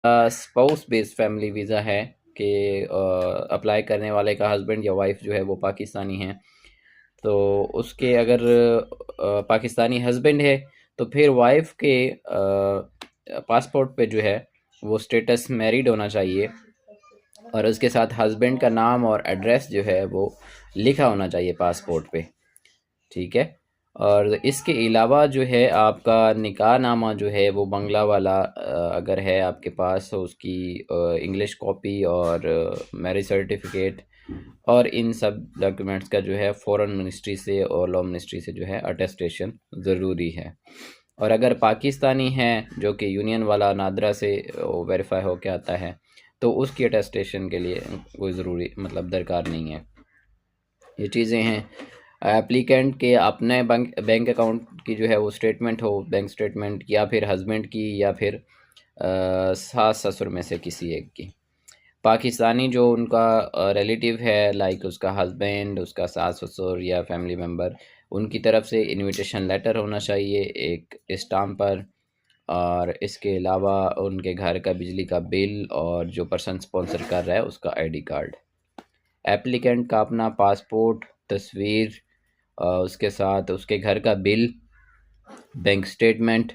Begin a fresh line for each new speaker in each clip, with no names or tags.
Spouse based family visa है कि apply करने वाले का हस्बैंड या वाइफ जो है वो पाकिस्तानी है, तो उसके अगर पाकिस्तानी हस्बैंड है तो फिर वाइफ के पासपोर्ट पे जो है वो स्टेटस मैरिड होना चाहिए और उसके साथ हस्बैंड का नाम और एड्रेस जो है वो लिखा होना चाहिए पासपोर्ट पे। ठीक है। और इसके अलावा जो है आपका निकाह नामा जो है वो बंगला वाला अगर है आपके पास तो उसकी इंग्लिश कॉपी और मैरिज सर्टिफिकेट और इन सब डॉक्यूमेंट्स का जो है फॉरेन मिनिस्ट्री से और लॉ मिनिस्ट्री से जो है अटेस्टेशन ज़रूरी है। और अगर पाकिस्तानी है जो कि यूनियन वाला नादरा से वेरीफाई हो के आता है तो उसकी अटेस्टेशन के लिए कोई ज़रूरी मतलब दरकार नहीं है। ये चीज़ें हैं। एप्लीकेंट के अपने बैंक अकाउंट की जो है वो स्टेटमेंट हो, बैंक स्टेटमेंट, या फिर हस्बैंड की, या फिर सास ससुर में से किसी एक की। पाकिस्तानी जो उनका रिलेटिव है, लाइक उसका हस्बैंड, उसका सास ससुर या फैमिली मेम्बर, उनकी तरफ से इनविटेशन लेटर होना चाहिए एक स्टाम्प पर। और इसके अलावा उनके घर का बिजली का बिल और जो पर्सन स्पॉन्सर कर रहा है उसका आईडी कार्ड। एप्लीकेंट का अपना पासपोर्ट, तस्वीर, उसके साथ उसके घर का बिल, बैंक स्टेटमेंट,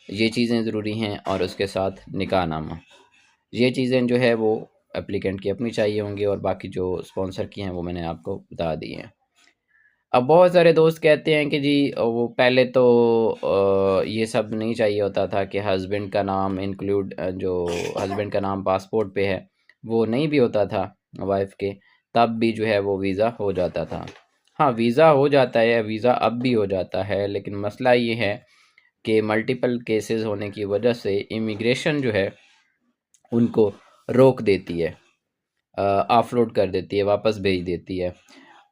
ये चीज़ें ज़रूरी हैं और उसके साथ निकाहनामा। ये चीज़ें जो है वो एप्लीकेंट की अपनी चाहिए होंगी और बाकी जो स्पॉन्सर की हैं वो मैंने आपको बता दी हैं। अब बहुत सारे दोस्त कहते हैं कि जी वो पहले तो ये सब नहीं चाहिए होता था कि हस्बैंड का नाम इंक्लूड जो हस्बैंड का नाम पासपोर्ट पे है वो नहीं भी होता था वाइफ के, तब भी जो है वो वीज़ा हो जाता था। हाँ, वीज़ा हो जाता है, वीज़ा अब भी हो जाता है, लेकिन मसला ये है कि मल्टीपल केसेस होने की वजह से इमिग्रेशन जो है उनको रोक देती है, ऑफलोड कर देती है, वापस भेज देती है।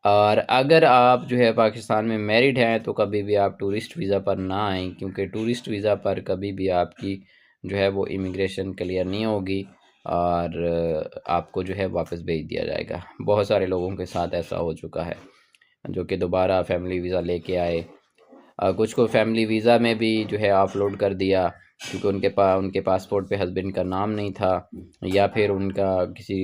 और अगर आप जो है पाकिस्तान में मैरिड हैं तो कभी भी आप टूरिस्ट वीज़ा पर ना आएँ, क्योंकि टूरिस्ट वीज़ा पर कभी भी आपकी जो है वो इमिग्रेशन क्लियर नहीं होगी और आपको जो है वापस भेज दिया जाएगा। बहुत सारे लोगों के साथ ऐसा हो चुका है जो कि दोबारा फैमिली वीज़ा लेके आए। कुछ को फैमिली वीज़ा में भी जो है ऑफलोड कर दिया क्योंकि उनके पासपोर्ट पे हस्बैंड का नाम नहीं था, या फिर उनका किसी